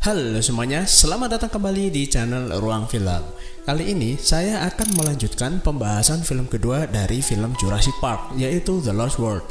Halo semuanya, selamat datang kembali di channel Ruang Film. Kali ini saya akan melanjutkan pembahasan film kedua dari film Jurassic Park, yaitu The Lost World.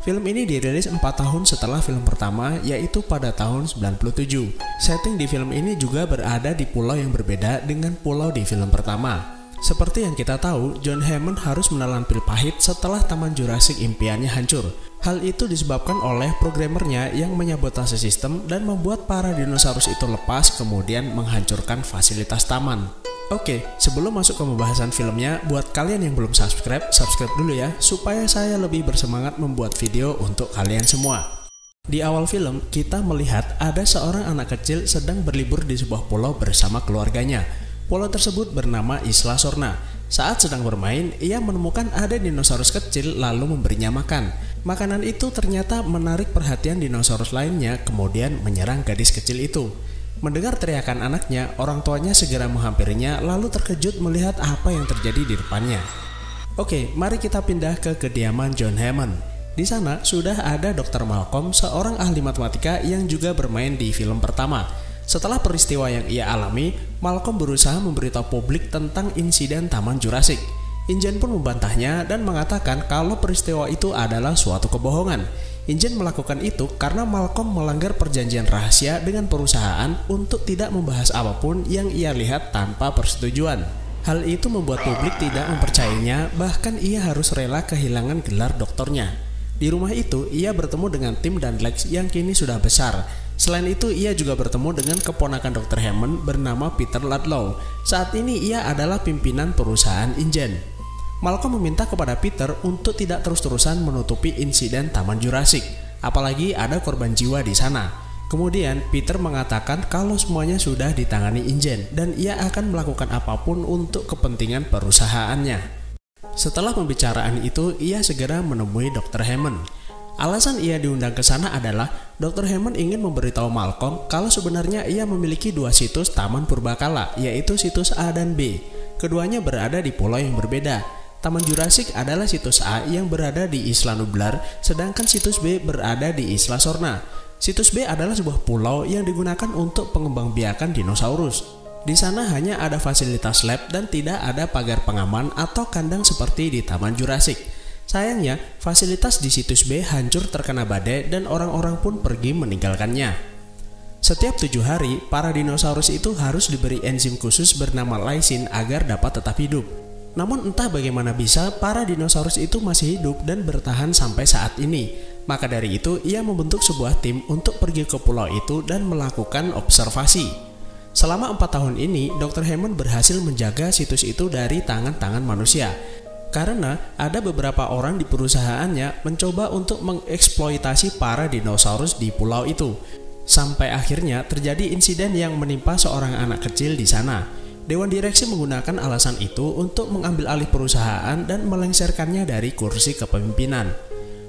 Film ini dirilis 4 tahun setelah film pertama, yaitu pada tahun 97. Setting di film ini juga berada di pulau yang berbeda dengan pulau di film pertama. Seperti yang kita tahu, John Hammond harus menelan pil pahit setelah Taman Jurassic impiannya hancur. Hal itu disebabkan oleh programmernya yang menyabotase sistem dan membuat para dinosaurus itu lepas kemudian menghancurkan fasilitas taman. Oke, sebelum masuk ke pembahasan filmnya, buat kalian yang belum subscribe dulu ya, supaya saya lebih bersemangat membuat video untuk kalian semua. Di awal film, kita melihat ada seorang anak kecil sedang berlibur di sebuah pulau bersama keluarganya. Pulau tersebut bernama Isla Sorna. Saat sedang bermain, ia menemukan ada dinosaurus kecil lalu memberinya makan. Makanan itu ternyata menarik perhatian dinosaurus lainnya, kemudian menyerang gadis kecil itu. Mendengar teriakan anaknya, orang tuanya segera menghampirinya lalu terkejut melihat apa yang terjadi di depannya. Oke, mari kita pindah ke kediaman John Hammond. Di sana sudah ada Dr. Malcolm, seorang ahli matematika yang juga bermain di film pertama. Setelah peristiwa yang ia alami, Malcolm berusaha memberitahu publik tentang insiden Taman Jurassic. Ingen pun membantahnya dan mengatakan kalau peristiwa itu adalah suatu kebohongan. Ingen melakukan itu karena Malcolm melanggar perjanjian rahasia dengan perusahaan untuk tidak membahas apapun yang ia lihat tanpa persetujuan. Hal itu membuat publik tidak mempercayainya, bahkan ia harus rela kehilangan gelar doktornya. Di rumah itu, ia bertemu dengan Tim dan Lex yang kini sudah besar. Selain itu, ia juga bertemu dengan keponakan Dr. Hammond bernama Peter Ludlow. Saat ini ia adalah pimpinan perusahaan Ingen. Malcolm meminta kepada Peter untuk tidak terus-terusan menutupi insiden Taman Jurassic, apalagi ada korban jiwa di sana. Kemudian Peter mengatakan kalau semuanya sudah ditangani Ingen dan ia akan melakukan apapun untuk kepentingan perusahaannya. Setelah pembicaraan itu, ia segera menemui Dr. Hammond. Alasan ia diundang ke sana adalah Dr. Hammond ingin memberitahu Malcolm kalau sebenarnya ia memiliki dua situs Taman Purbakala, yaitu situs A dan B. Keduanya berada di pulau yang berbeda. Taman Jurassic adalah situs A yang berada di Isla Nublar, sedangkan situs B berada di Isla Sorna. Situs B adalah sebuah pulau yang digunakan untuk pengembangbiakan dinosaurus. Di sana hanya ada fasilitas lab dan tidak ada pagar pengaman atau kandang seperti di Taman Jurassic. Sayangnya, fasilitas di situs B hancur terkena badai dan orang-orang pun pergi meninggalkannya. Setiap 7 hari, para dinosaurus itu harus diberi enzim khusus bernama lysin agar dapat tetap hidup. Namun entah bagaimana bisa, para dinosaurus itu masih hidup dan bertahan sampai saat ini. Maka dari itu, ia membentuk sebuah tim untuk pergi ke pulau itu dan melakukan observasi. Selama 4 tahun ini, Dr. Hammond berhasil menjaga situs itu dari tangan-tangan manusia. Karena ada beberapa orang di perusahaannya mencoba untuk mengeksploitasi para dinosaurus di pulau itu. Sampai akhirnya terjadi insiden yang menimpa seorang anak kecil di sana. Dewan direksi menggunakan alasan itu untuk mengambil alih perusahaan dan melengsarkannya dari kursi kepemimpinan.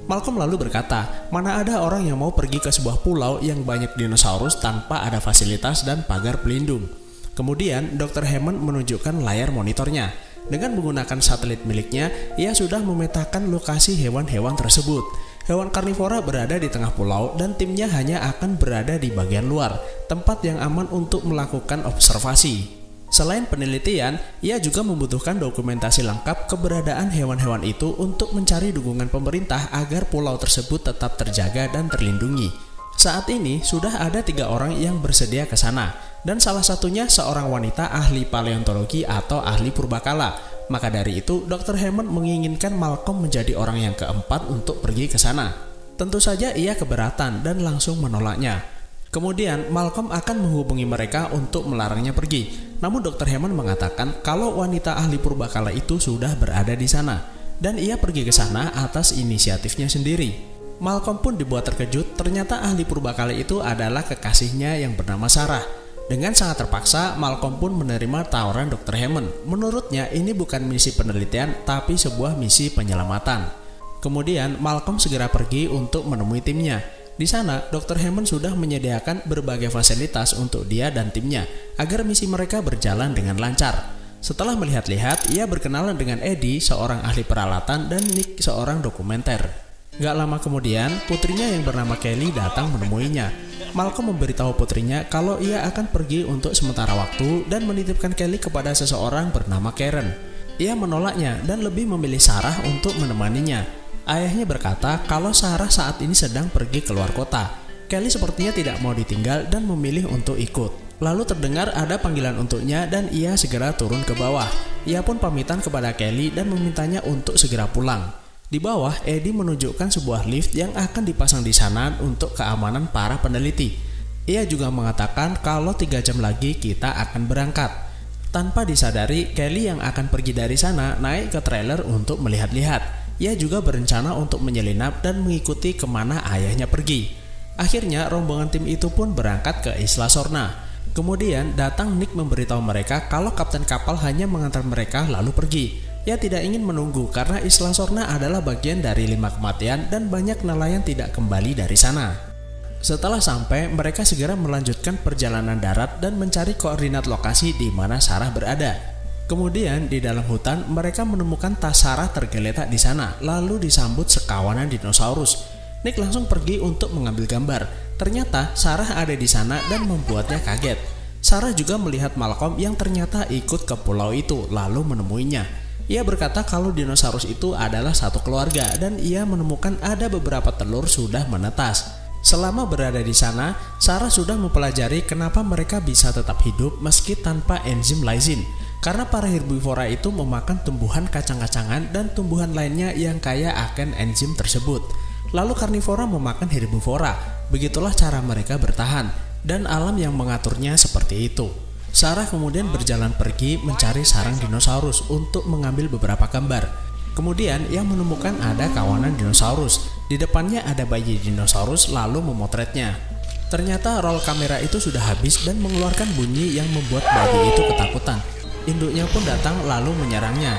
Malcolm lalu berkata, mana ada orang yang mau pergi ke sebuah pulau yang banyak dinosaurus tanpa ada fasilitas dan pagar pelindung. Kemudian Dr. Hammond menunjukkan layar monitornya. Dengan menggunakan satelit miliknya, ia sudah memetakan lokasi hewan-hewan tersebut. Hewan karnivora berada di tengah pulau dan timnya hanya akan berada di bagian luar, tempat yang aman untuk melakukan observasi. Selain penelitian, ia juga membutuhkan dokumentasi lengkap keberadaan hewan-hewan itu untuk mencari dukungan pemerintah agar pulau tersebut tetap terjaga dan terlindungi. Saat ini sudah ada 3 orang yang bersedia ke sana, dan salah satunya seorang wanita ahli paleontologi atau ahli purbakala. Maka dari itu, Dr. Hammond menginginkan Malcolm menjadi orang yang keempat untuk pergi ke sana. Tentu saja ia keberatan dan langsung menolaknya. Kemudian Malcolm akan menghubungi mereka untuk melarangnya pergi. Namun Dr. Hammond mengatakan kalau wanita ahli purbakala itu sudah berada di sana, dan ia pergi ke sana atas inisiatifnya sendiri. Malcolm pun dibuat terkejut, ternyata ahli purbakala itu adalah kekasihnya yang bernama Sarah. Dengan sangat terpaksa, Malcolm pun menerima tawaran Dr. Hammond. Menurutnya ini bukan misi penelitian, tapi sebuah misi penyelamatan. Kemudian Malcolm segera pergi untuk menemui timnya. Di sana, Dr. Hammond sudah menyediakan berbagai fasilitas untuk dia dan timnya, agar misi mereka berjalan dengan lancar. Setelah melihat-lihat, ia berkenalan dengan Eddie, seorang ahli peralatan, dan Nick, seorang dokumenter. Gak lama kemudian, putrinya yang bernama Kelly datang menemuinya. Malcolm memberitahu putrinya kalau ia akan pergi untuk sementara waktu dan menitipkan Kelly kepada seseorang bernama Karen. Ia menolaknya dan lebih memilih Sarah untuk menemaninya. Ayahnya berkata kalau Sarah saat ini sedang pergi keluar kota. Kelly sepertinya tidak mau ditinggal dan memilih untuk ikut. Lalu terdengar ada panggilan untuknya dan ia segera turun ke bawah. Ia pun pamitan kepada Kelly dan memintanya untuk segera pulang. Di bawah, Eddie menunjukkan sebuah lift yang akan dipasang di sana untuk keamanan para peneliti. Ia juga mengatakan kalau 3 jam lagi kita akan berangkat. Tanpa disadari, Kelly yang akan pergi dari sana naik ke trailer untuk melihat-lihat. Ia juga berencana untuk menyelinap dan mengikuti kemana ayahnya pergi. Akhirnya, rombongan tim itu pun berangkat ke Isla Sorna. Kemudian datang Nick memberitahu mereka kalau kapten kapal hanya mengantar mereka lalu pergi. Ia tidak ingin menunggu karena Isla Sorna adalah bagian dari 5 kematian dan banyak nelayan tidak kembali dari sana. Setelah sampai, mereka segera melanjutkan perjalanan darat dan mencari koordinat lokasi di mana Sarah berada. Kemudian di dalam hutan, mereka menemukan tas Sarah tergeletak di sana, lalu disambut sekawanan dinosaurus. Nick langsung pergi untuk mengambil gambar. Ternyata Sarah ada di sana dan membuatnya kaget. Sarah juga melihat Malcolm yang ternyata ikut ke pulau itu, lalu menemuinya. Ia berkata kalau dinosaurus itu adalah satu keluarga dan ia menemukan ada beberapa telur sudah menetas. Selama berada di sana, Sarah sudah mempelajari kenapa mereka bisa tetap hidup meski tanpa enzim lysine. Karena para herbivora itu memakan tumbuhan kacang-kacangan dan tumbuhan lainnya yang kaya akan enzim tersebut. Lalu karnivora memakan herbivora. Begitulah cara mereka bertahan dan alam yang mengaturnya seperti itu. Sarah kemudian berjalan pergi mencari sarang dinosaurus untuk mengambil beberapa gambar. Kemudian ia menemukan ada kawanan dinosaurus. Di depannya ada bayi dinosaurus lalu memotretnya. Ternyata roll kamera itu sudah habis dan mengeluarkan bunyi yang membuat bayi itu ketakutan. Induknya pun datang lalu menyerangnya.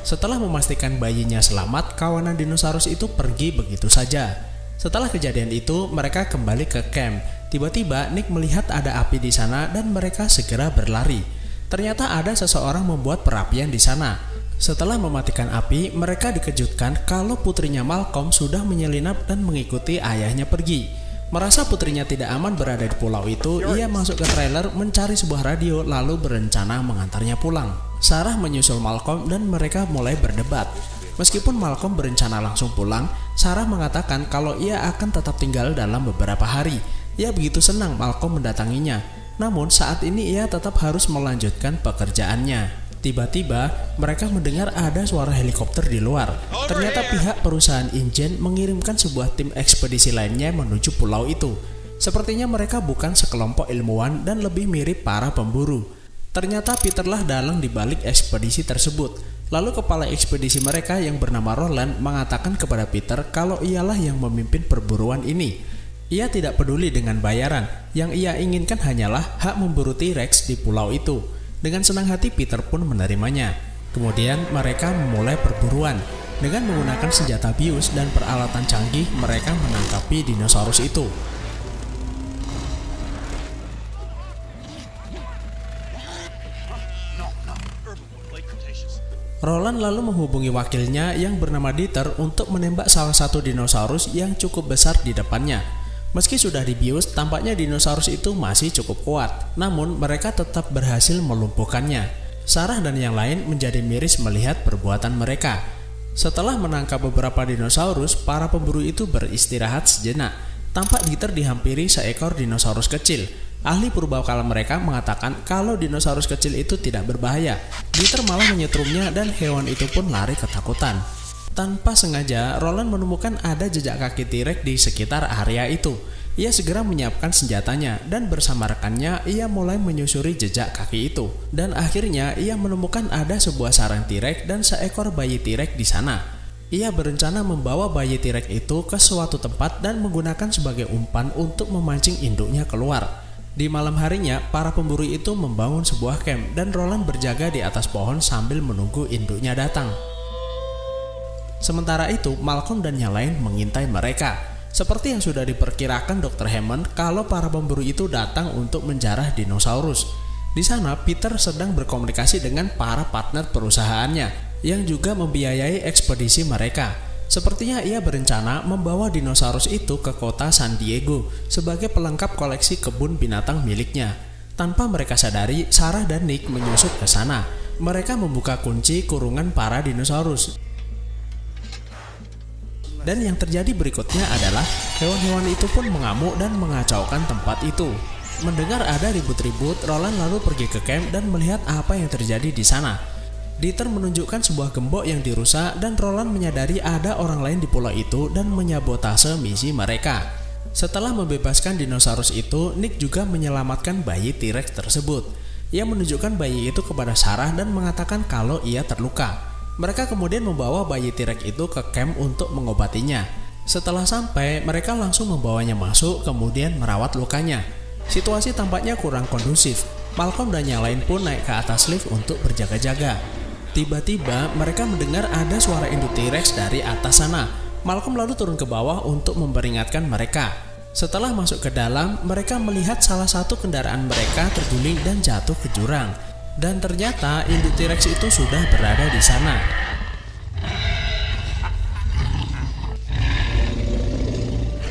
Setelah memastikan bayinya selamat, kawanan dinosaurus itu pergi begitu saja. Setelah kejadian itu, mereka kembali ke camp. Tiba-tiba Nick melihat ada api di sana dan mereka segera berlari. Ternyata ada seseorang membuat perapian di sana. Setelah mematikan api, mereka dikejutkan kalau putrinya Malcolm sudah menyelinap dan mengikuti ayahnya pergi. Merasa putrinya tidak aman berada di pulau itu, ia masuk ke trailer mencari sebuah radio lalu berencana mengantarnya pulang. Sarah menyusul Malcolm dan mereka mulai berdebat. Meskipun Malcolm berencana langsung pulang, Sarah mengatakan kalau ia akan tetap tinggal dalam beberapa hari. Ia begitu senang Malcolm mendatanginya. Namun saat ini ia tetap harus melanjutkan pekerjaannya. Tiba-tiba mereka mendengar ada suara helikopter di luar. Ternyata pihak perusahaan InGen mengirimkan sebuah tim ekspedisi lainnya menuju pulau itu. Sepertinya mereka bukan sekelompok ilmuwan dan lebih mirip para pemburu. Ternyata Peterlah dalang di balik ekspedisi tersebut. Lalu kepala ekspedisi mereka yang bernama Roland mengatakan kepada Peter kalau ialah yang memimpin perburuan ini. Ia tidak peduli dengan bayaran, yang ia inginkan hanyalah hak memburu T-Rex di pulau itu. Dengan senang hati Peter pun menerimanya. Kemudian mereka memulai perburuan. Dengan menggunakan senjata bius dan peralatan canggih, mereka menangkapi dinosaurus itu. Roland lalu menghubungi wakilnya yang bernama Dieter untuk menembak salah satu dinosaurus yang cukup besar di depannya. Meski sudah dibius, tampaknya dinosaurus itu masih cukup kuat. Namun mereka tetap berhasil melumpuhkannya. Sarah dan yang lain menjadi miris melihat perbuatan mereka. Setelah menangkap beberapa dinosaurus, para pemburu itu beristirahat sejenak. Tampak Dieter dihampiri seekor dinosaurus kecil. Ahli purbakala mereka mengatakan kalau dinosaurus kecil itu tidak berbahaya. Dieter malah menyetrumnya dan hewan itu pun lari ketakutan. Tanpa sengaja, Roland menemukan ada jejak kaki T-Rex di sekitar area itu. Ia segera menyiapkan senjatanya dan bersama rekannya ia mulai menyusuri jejak kaki itu. Dan akhirnya ia menemukan ada sebuah sarang T-Rex dan seekor bayi T-Rex di sana. Ia berencana membawa bayi T-Rex itu ke suatu tempat dan menggunakan sebagai umpan untuk memancing induknya keluar. Di malam harinya, para pemburu itu membangun sebuah camp dan Roland berjaga di atas pohon sambil menunggu induknya datang. Sementara itu, Malcolm dan yang lain mengintai mereka. Seperti yang sudah diperkirakan Dr. Hammond kalau para pemburu itu datang untuk menjarah dinosaurus. Di sana Peter sedang berkomunikasi dengan para partner perusahaannya yang juga membiayai ekspedisi mereka. Sepertinya ia berencana membawa dinosaurus itu ke kota San Diego sebagai pelengkap koleksi kebun binatang miliknya. Tanpa mereka sadari, Sarah dan Nick menyusup ke sana. Mereka membuka kunci kurungan para dinosaurus. Dan yang terjadi berikutnya adalah hewan-hewan itu pun mengamuk dan mengacaukan tempat itu. Mendengar ada ribut-ribut, Roland lalu pergi ke camp dan melihat apa yang terjadi di sana. Dieter menunjukkan sebuah gembok yang dirusak dan Roland menyadari ada orang lain di pulau itu dan menyabotase misi mereka. Setelah membebaskan dinosaurus itu, Nick juga menyelamatkan bayi T-Rex tersebut. Ia menunjukkan bayi itu kepada Sarah dan mengatakan kalau ia terluka. Mereka kemudian membawa bayi T-Rex itu ke camp untuk mengobatinya. Setelah sampai, mereka langsung membawanya masuk kemudian merawat lukanya. Situasi tampaknya kurang kondusif. Malcolm dan yang lain pun naik ke atas lift untuk berjaga-jaga. Tiba-tiba mereka mendengar ada suara induk T-Rex dari atas sana. Malcolm lalu turun ke bawah untuk memperingatkan mereka. Setelah masuk ke dalam, mereka melihat salah satu kendaraan mereka terguling dan jatuh ke jurang. Dan ternyata induk T-Rex itu sudah berada di sana.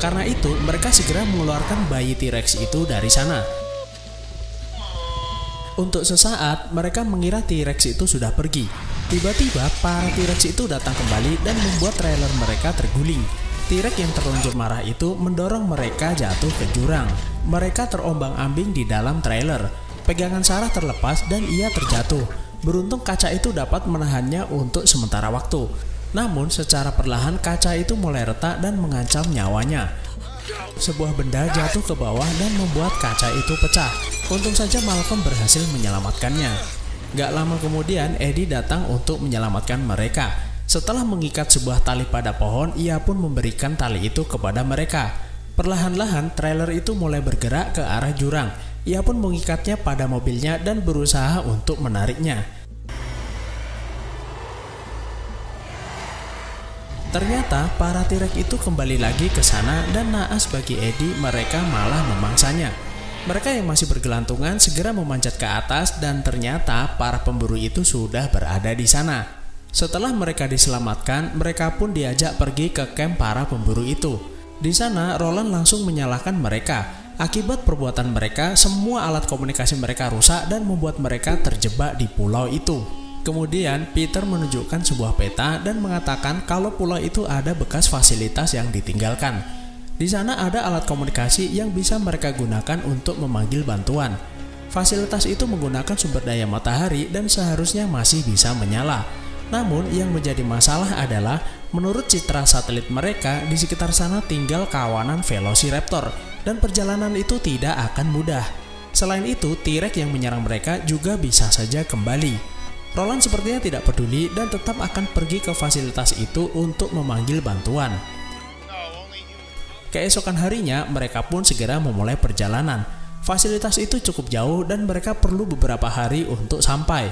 Karena itu, mereka segera mengeluarkan bayi T-Rex itu dari sana. Untuk sesaat, mereka mengira T-Rex itu sudah pergi. Tiba-tiba, para T-Rex itu datang kembali dan membuat trailer mereka terguling. T-Rex yang terlanjur marah itu mendorong mereka jatuh ke jurang. Mereka terombang-ambing di dalam trailer. Pegangan Sarah terlepas dan ia terjatuh. Beruntung kaca itu dapat menahannya untuk sementara waktu. Namun secara perlahan kaca itu mulai retak dan mengancam nyawanya. Sebuah benda jatuh ke bawah dan membuat kaca itu pecah. Untung saja Malcolm berhasil menyelamatkannya. Gak lama kemudian Eddie datang untuk menyelamatkan mereka. Setelah mengikat sebuah tali pada pohon, ia pun memberikan tali itu kepada mereka. Perlahan-lahan trailer itu mulai bergerak ke arah jurang. Ia pun mengikatnya pada mobilnya dan berusaha untuk menariknya. Ternyata para T-Rex itu kembali lagi ke sana dan naas bagi Eddie, mereka malah memangsanya. Mereka yang masih bergelantungan segera memanjat ke atas dan ternyata para pemburu itu sudah berada di sana. Setelah mereka diselamatkan, mereka pun diajak pergi ke camp para pemburu itu. Di sana Roland langsung menyalahkan mereka. Akibat perbuatan mereka, semua alat komunikasi mereka rusak dan membuat mereka terjebak di pulau itu. Kemudian Peter menunjukkan sebuah peta dan mengatakan kalau pulau itu ada bekas fasilitas yang ditinggalkan. Di sana ada alat komunikasi yang bisa mereka gunakan untuk memanggil bantuan. Fasilitas itu menggunakan sumber daya matahari dan seharusnya masih bisa menyala. Namun yang menjadi masalah adalah menurut citra satelit mereka di sekitar sana tinggal kawanan Velociraptor dan perjalanan itu tidak akan mudah. Selain itu, T-Rex yang menyerang mereka juga bisa saja kembali. Roland sepertinya tidak peduli dan tetap akan pergi ke fasilitas itu untuk memanggil bantuan. Keesokan harinya, mereka pun segera memulai perjalanan. Fasilitas itu cukup jauh dan mereka perlu beberapa hari untuk sampai.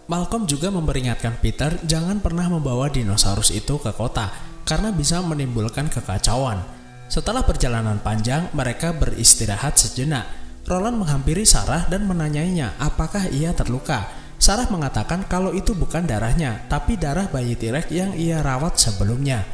Malcolm juga memperingatkan Peter jangan pernah membawa dinosaurus itu ke kota karena bisa menimbulkan kekacauan. Setelah perjalanan panjang, mereka beristirahat sejenak. Roland menghampiri Sarah dan menanyainya apakah ia terluka. Sarah mengatakan kalau itu bukan darahnya, tapi darah bayi T-Rex yang ia rawat sebelumnya.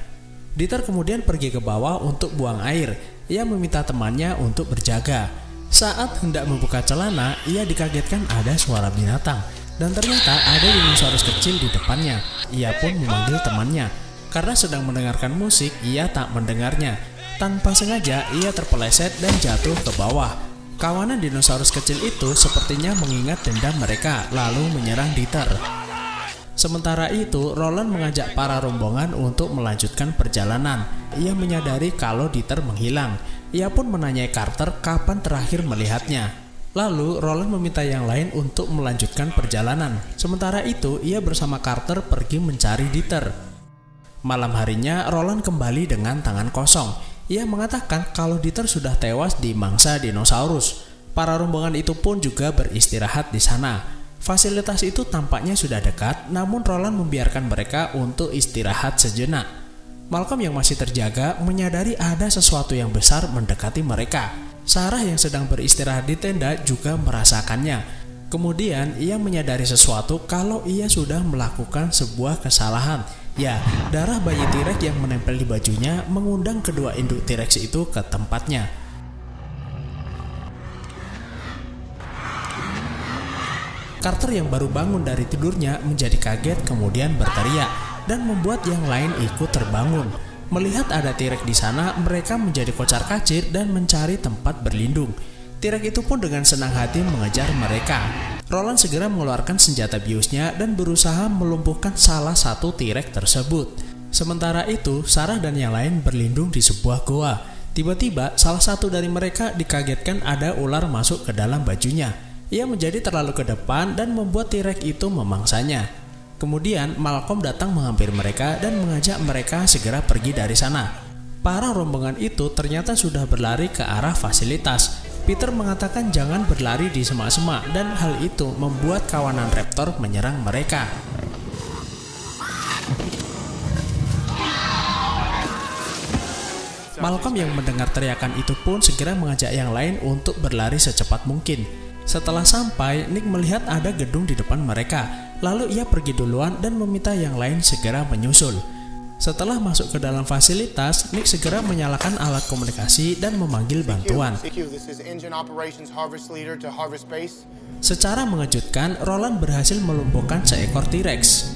Dieter kemudian pergi ke bawah untuk buang air. Ia meminta temannya untuk berjaga. Saat hendak membuka celana, ia dikagetkan ada suara binatang. Dan ternyata ada dinosaurus kecil di depannya. Ia pun memanggil temannya. Karena sedang mendengarkan musik, ia tak mendengarnya. Tanpa sengaja, ia terpeleset dan jatuh ke bawah. Kawanan dinosaurus kecil itu sepertinya mengingat dendam mereka, lalu menyerang Dieter. Sementara itu, Roland mengajak para rombongan untuk melanjutkan perjalanan. Ia menyadari kalau Dieter menghilang. Ia pun menanyai Carter kapan terakhir melihatnya. Lalu, Roland meminta yang lain untuk melanjutkan perjalanan. Sementara itu, ia bersama Carter pergi mencari Dieter. Malam harinya, Roland kembali dengan tangan kosong. Ia mengatakan kalau Dieter sudah tewas di mangsa dinosaurus. Para rombongan itu pun juga beristirahat di sana. Fasilitas itu tampaknya sudah dekat, namun Roland membiarkan mereka untuk istirahat sejenak. Malcolm yang masih terjaga menyadari ada sesuatu yang besar mendekati mereka. Sarah yang sedang beristirahat di tenda juga merasakannya. Kemudian ia menyadari sesuatu kalau ia sudah melakukan sebuah kesalahan. Ya, darah bayi T-Rex yang menempel di bajunya mengundang kedua induk T-Rex itu ke tempatnya. Carter yang baru bangun dari tidurnya menjadi kaget kemudian berteriak dan membuat yang lain ikut terbangun. Melihat ada T-Rex di sana, mereka menjadi kocar-kacir dan mencari tempat berlindung. T-Rex itu pun dengan senang hati mengejar mereka. Roland segera mengeluarkan senjata biusnya dan berusaha melumpuhkan salah satu T-Rex tersebut. Sementara itu, Sarah dan yang lain berlindung di sebuah goa. Tiba-tiba, salah satu dari mereka dikagetkan ada ular masuk ke dalam bajunya. Ia menjadi terlalu ke depan dan membuat T-Rex itu memangsanya. Kemudian, Malcolm datang menghampiri mereka dan mengajak mereka segera pergi dari sana. Para rombongan itu ternyata sudah berlari ke arah fasilitas. Peter mengatakan jangan berlari di semak-semak dan hal itu membuat kawanan raptor menyerang mereka. Malcolm yang mendengar teriakan itu pun segera mengajak yang lain untuk berlari secepat mungkin. Setelah sampai, Nick melihat ada gedung di depan mereka. Lalu ia pergi duluan dan meminta yang lain segera menyusul. Setelah masuk ke dalam fasilitas, Nick segera menyalakan alat komunikasi dan memanggil bantuan. Secara mengejutkan, Roland berhasil melumpuhkan seekor T-Rex.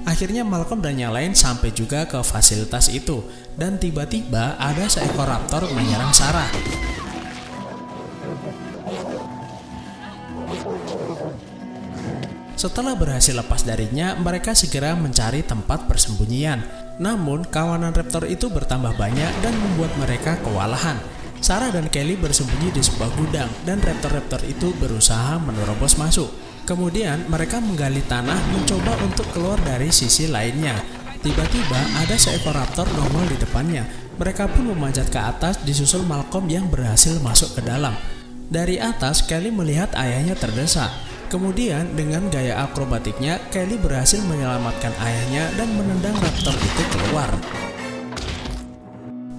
Akhirnya Malcolm dan yang lain sampai juga ke fasilitas itu, dan tiba-tiba ada seekor raptor menyerang Sarah. Setelah berhasil lepas darinya, mereka segera mencari tempat persembunyian. Namun, kawanan raptor itu bertambah banyak dan membuat mereka kewalahan. Sarah dan Kelly bersembunyi di sebuah gudang dan raptor-raptor itu berusaha menerobos masuk. Kemudian, mereka menggali tanah mencoba untuk keluar dari sisi lainnya. Tiba-tiba, ada seekor raptor nongol di depannya. Mereka pun memanjat ke atas disusul Malcolm yang berhasil masuk ke dalam. Dari atas, Kelly melihat ayahnya terdesak. Kemudian dengan gaya akrobatiknya, Kelly berhasil menyelamatkan ayahnya dan menendang raptor itu keluar.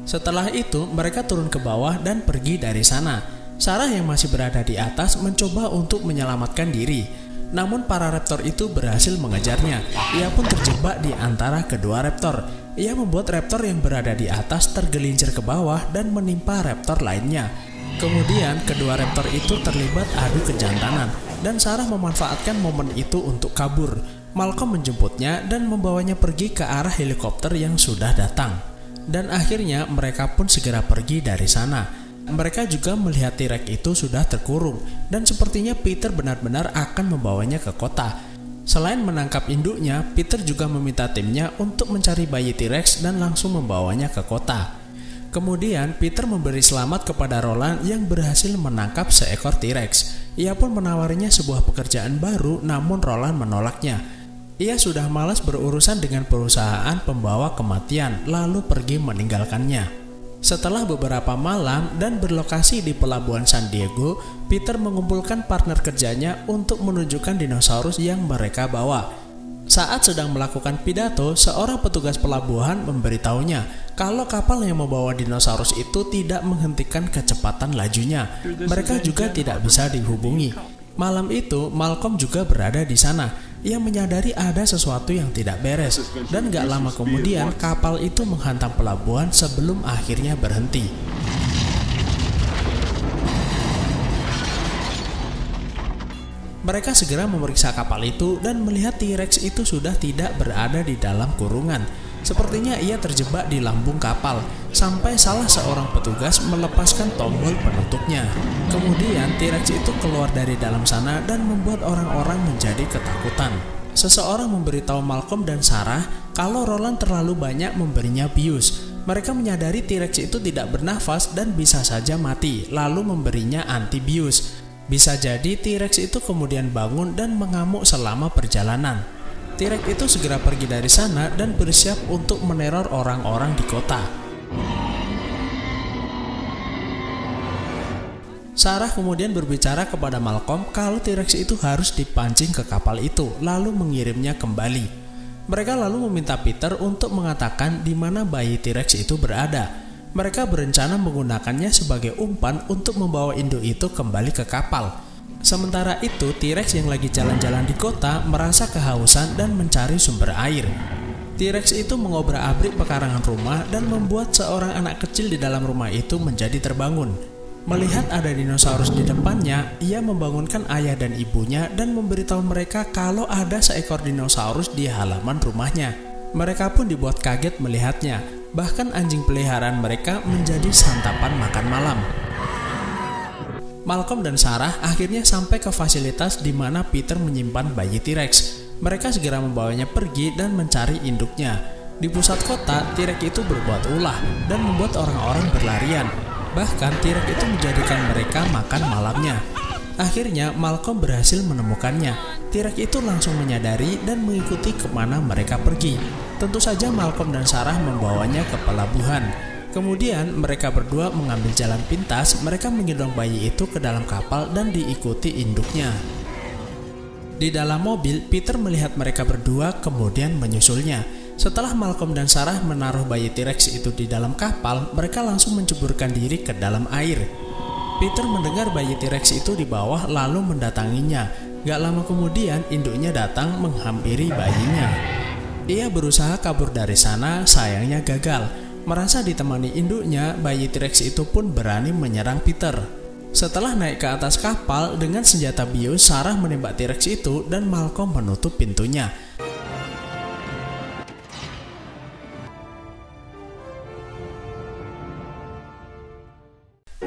Setelah itu, mereka turun ke bawah dan pergi dari sana. Sarah yang masih berada di atas mencoba untuk menyelamatkan diri. Namun para raptor itu berhasil mengejarnya. Ia pun terjebak di antara kedua raptor. Ia membuat raptor yang berada di atas tergelincir ke bawah dan menimpa raptor lainnya. Kemudian kedua raptor itu terlibat adu kejantanan dan Sarah memanfaatkan momen itu untuk kabur. Malcolm menjemputnya dan membawanya pergi ke arah helikopter yang sudah datang. Dan akhirnya mereka pun segera pergi dari sana. Mereka juga melihat T-Rex itu sudah terkurung dan sepertinya Peter benar-benar akan membawanya ke kota. Selain menangkap induknya, Peter juga meminta timnya untuk mencari bayi T-Rex dan langsung membawanya ke kota. Kemudian Peter memberi selamat kepada Roland yang berhasil menangkap seekor T-Rex. Ia pun menawarinya sebuah pekerjaan baru, namun Roland menolaknya. Ia sudah malas berurusan dengan perusahaan pembawa kematian, lalu pergi meninggalkannya. Setelah beberapa malam dan berlokasi di pelabuhan San Diego, Peter mengumpulkan partner kerjanya untuk menunjukkan dinosaurus yang mereka bawa. Saat sedang melakukan pidato, seorang petugas pelabuhan memberitahunya kalau kapal yang membawa dinosaurus itu tidak menghentikan kecepatan lajunya. Mereka juga tidak bisa dihubungi. Malam itu, Malcolm juga berada di sana. Ia menyadari ada sesuatu yang tidak beres, dan gak lama kemudian kapal itu menghantam pelabuhan sebelum akhirnya berhenti. Mereka segera memeriksa kapal itu dan melihat T-Rex itu sudah tidak berada di dalam kurungan. Sepertinya ia terjebak di lambung kapal, sampai salah seorang petugas melepaskan tombol penutupnya. Kemudian T-Rex itu keluar dari dalam sana dan membuat orang-orang menjadi ketakutan. Seseorang memberitahu Malcolm dan Sarah kalau Roland terlalu banyak memberinya bius. Mereka menyadari T-Rex itu tidak bernafas dan bisa saja mati, lalu memberinya antibius. Bisa jadi T-Rex itu kemudian bangun dan mengamuk selama perjalanan. T-Rex itu segera pergi dari sana dan bersiap untuk meneror orang-orang di kota. Sarah kemudian berbicara kepada Malcolm kalau T-Rex itu harus dipancing ke kapal itu, lalu mengirimnya kembali. Mereka lalu meminta Peter untuk mengatakan di mana bayi T-Rex itu berada. Mereka berencana menggunakannya sebagai umpan untuk membawa induk itu kembali ke kapal. Sementara itu, T-Rex yang lagi jalan-jalan di kota merasa kehausan dan mencari sumber air. T-Rex itu mengobrak-abrik pekarangan rumah dan membuat seorang anak kecil di dalam rumah itu menjadi terbangun. Melihat ada dinosaurus di depannya, ia membangunkan ayah dan ibunya dan memberitahu mereka kalau ada seekor dinosaurus di halaman rumahnya. Mereka pun dibuat kaget melihatnya, bahkan anjing peliharaan mereka menjadi santapan makan malam. Malcolm dan Sarah akhirnya sampai ke fasilitas di mana Peter menyimpan bayi T-Rex. Mereka segera membawanya pergi dan mencari induknya. Di pusat kota, T-Rex itu berbuat ulah dan membuat orang-orang berlarian. Bahkan T-Rex itu menjadikan mereka makan malamnya. Akhirnya Malcolm berhasil menemukannya. T-Rex itu langsung menyadari dan mengikuti kemana mereka pergi. Tentu saja Malcolm dan Sarah membawanya ke pelabuhan. Kemudian mereka berdua mengambil jalan pintas. Mereka menggendong bayi itu ke dalam kapal dan diikuti induknya. Di dalam mobil, Peter melihat mereka berdua kemudian menyusulnya. Setelah Malcolm dan Sarah menaruh bayi T-Rex itu di dalam kapal, mereka langsung menceburkan diri ke dalam air. Peter mendengar bayi T-Rex itu di bawah lalu mendatanginya. Gak lama kemudian induknya datang menghampiri bayinya. Ia berusaha kabur dari sana, sayangnya gagal. Merasa ditemani induknya, bayi T-Rex itu pun berani menyerang Peter. Setelah naik ke atas kapal dengan senjata bius, Sarah menembak T-Rex itu dan Malcolm menutup pintunya.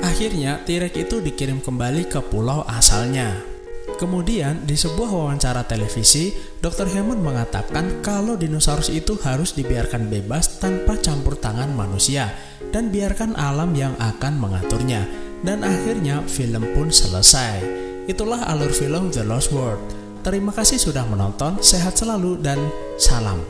Akhirnya T-Rex itu dikirim kembali ke pulau asalnya. Kemudian di sebuah wawancara televisi, Dr. Hammond mengatakan kalau dinosaurus itu harus dibiarkan bebas tanpa campur tangan manusia dan biarkan alam yang akan mengaturnya. Dan akhirnya film pun selesai. Itulah alur film The Lost World. Terima kasih sudah menonton, sehat selalu dan salam.